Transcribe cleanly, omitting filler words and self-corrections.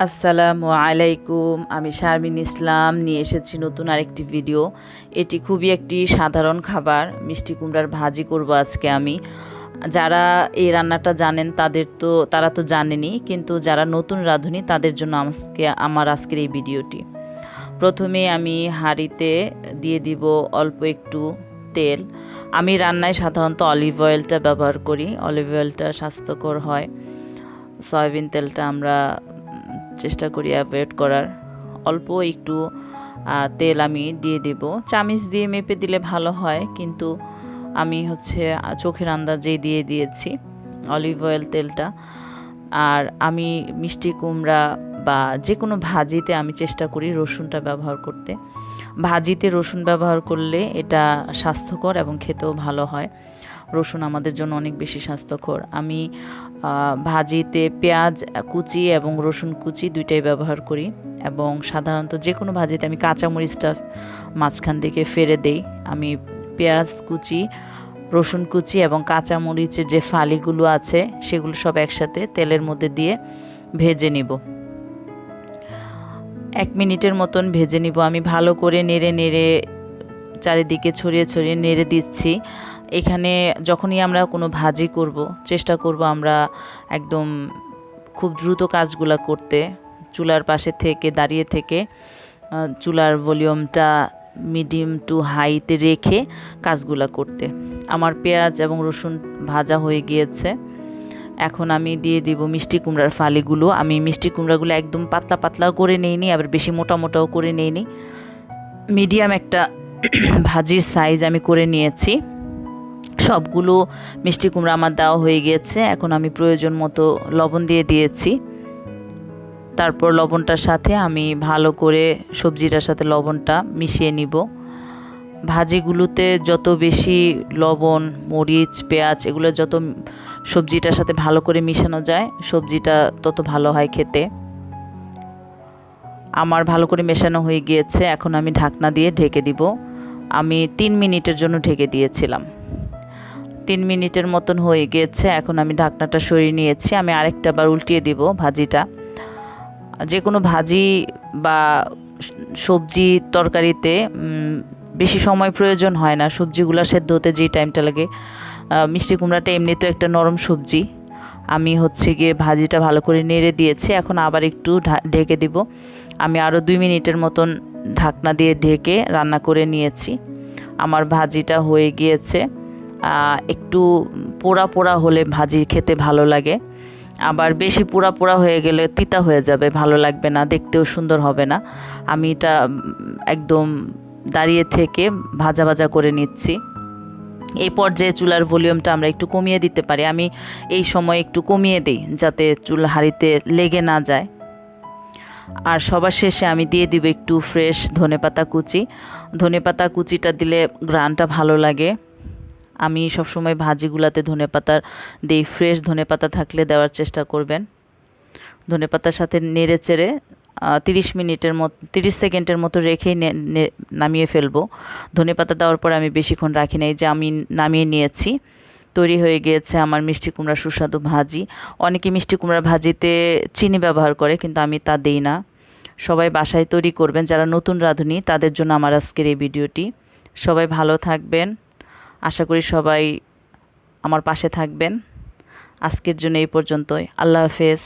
আসসালামু আলাইকুম। আমি শারমিন ইসলাম নিয়ে এসেছি নতুন আরেকটি ভিডিও। এটি খুবই একটি সাধারণ খাবার, মিষ্টি কুমড়ার ভাজি করব আজকে আমি। যারা এই রান্নাটা জানেন তারা তো জানেনই, কিন্তু যারা নতুন রাঁধুনি তাদের জন্য আমার আজকের এই ভিডিওটি। প্রথমে আমি হাঁড়িতে দিয়ে দিব অল্প একটু তেল। আমি রান্নায় সাধারণত অলিভ অয়েলটা ব্যবহার করি, অলিভ অয়েলটা স্বাস্থ্যকর হয়। সয়াবিন তেলটা আমরা চেষ্টা করি অ্যাভয়েড করার। অল্প একটু তেল আমি দিয়ে দেব, চামিচ দিয়ে মেপে দিলে ভালো হয়, কিন্তু আমি চোখের আন্দাজেই দিয়ে দিয়েছি অলিভ অয়েল তেলটা। আর আমি মিষ্টি কুমড়া বা যে কোনো ভাজিতে আমি চেষ্টা করি রসুনটা ব্যবহার করতে। ভাজিতে রসুন ব্যবহার করলে এটা স্বাস্থ্যকর এবং খেতেও ভালো হয়। রসুন আমাদের জন্য অনেক বেশি স্বাস্থ্যকর। আমি ভাজিতে পেঁয়াজ কুচি এবং রসুন কুচি দুইটাই ব্যবহার করি, এবং সাধারণত যে কোনো ভাজিতে আমি কাঁচামরিচটা মাঝখান থেকে ফেলে দেই। আমি পেঁয়াজ কুচি, রসুন কুচি এবং কাঁচামরিচের যে ফালিগুলো আছে সেগুলো সব একসাথে তেলের মধ্যে দিয়ে ভেজে নিব। 1 মিনিটের মতন ভেজে নিব। আমি ভালো করে নেড়ে নেড়ে চারিদিকে ছড়িয়ে ছড়িয়ে নেড়ে দিচ্ছি। এখানে যখনই আমরা কোনো ভাজি করব, চেষ্টা করব আমরা একদম খুব দ্রুত কাজগুলো করতে, চুলার পাশে থেকে দাঁড়িয়ে থেকে চুলার ভলিউমটা মিডিয়াম টু হাইতে রেখে কাজগুলো করতে। আমার পেঁয়াজ এবং রসুন ভাজা হয়ে গিয়েছে। এখন আমি দিয়ে দিব মিষ্টি কুমড়ার ফালিগুলো। আমি মিষ্টি কুমড়াগুলো একদম পাতলা পাতলা করে নিইনি, আবার বেশি মোটা মোটাও করে নিইনি, মিডিয়াম একটা ভাজির সাইজ আমি করে নিয়েছি। সবগুলো মিষ্টি কুমড়া আমার দেওয়া হয়ে গিয়েছে। এখন আমি প্রয়োজন মতো লবণ দিয়ে দিয়েছি। তারপর লবণটার সাথে আমি ভালো করে সবজিটার সাথে লবণটা মিশিয়ে নিব। ভাজিগুলোতে যত বেশি লবণ, মরিচ, পেঁয়াজ এগুলো যত সবজিটার সাথে ভালো করে মিশানো যায়, সবজিটা তত ভালো হয় খেতে। আমার ভালো করে মেশানো হয়ে গিয়েছে। এখন আমি ঢাকনা দিয়ে ঢেকে দিব। আমি 3 মিনিটের জন্য ঢেকে দিয়েছিলাম। 3 মিনিটের মতন হয়ে গিয়েছে। এখন আমি ঢাকনাটা সরিয়ে নিয়েছি। আমি আরেকটা বার উল্টিয়ে দিব ভাজিটা। যে কোনো ভাজি বা সবজি তরকারিতে বেশি সময় প্রয়োজন হয় না, সবজিগুলো সেদ্ধ হতে যেই টাইমটা লাগে। মিষ্টি কুমড়াটা এমনিতেও একটা নরম সবজি। আমি গিয়ে ভাজিটা ভালো করে নেড়ে দিয়েছি। এখন আবার একটু ঢেকে দিব। আমি আরও 2 মিনিটের মতন ঢাকনা দিয়ে ঢেকে রান্না করে নিয়েছি। আমার ভাজিটা হয়ে গিয়েছে। একটু পোড়া পোড়া হলে ভাজি খেতে ভালো লাগে, আবার বেশি পোড়া পোড়া হয়ে গেলে তিতা হয়ে যাবে, ভালো লাগবে না, দেখতেও সুন্দর হবে না। আমি এটা একদম দাঁড়িয়ে থেকে ভাজা ভাজা করে নিচ্ছি। এই পর্যায়ে চুলার ভলিউমটা আমরা একটু কমিয়ে দিতে পারি। আমি এই সময় একটু কমিয়ে দিই যাতে চুলা হাঁড়িতে লেগে না যায়। আর সবার শেষে আমি দিয়ে দিব একটু ফ্রেশ ধনেপাতা কুচি। ধনেপাতা কুচিটা দিলে ঘ্রাণটা ভালো লাগে। আমি সবসময় ভাজিগুলাতে ধনেপাতা দিই, ফ্রেশ ধনেপাতা থাকলে দেওয়ার চেষ্টা করবেন। ধনেপাতার সাথে নেড়ে চেড়ে 30 সেকেন্ডের মতো রেখেই নামিয়ে ফেলবো। ধনেপাতা দেওয়ার পর আমি বেশিক্ষণ রাখি নাই, যে আমি নামিয়ে নিয়েছি। তৈরি হয়ে গিয়েছে আমার মিষ্টি কুমড়া সুস্বাদু ভাজি। অনেকে মিষ্টি কুমড়ার ভাজিতে চিনি ব্যবহার করে, কিন্তু আমি তা দেই না। সবাই বাসায় তৈরি করবেন, যারা নতুন রাঁধুনি তাদের জন্য আমার আজকের এই ভিডিওটি। সবাই ভালো থাকবেন, আশা করি সবাই আমার পাশে থাকবেন। আজকের জন্য এই পর্যন্তই। আল্লাহ হাফেজ।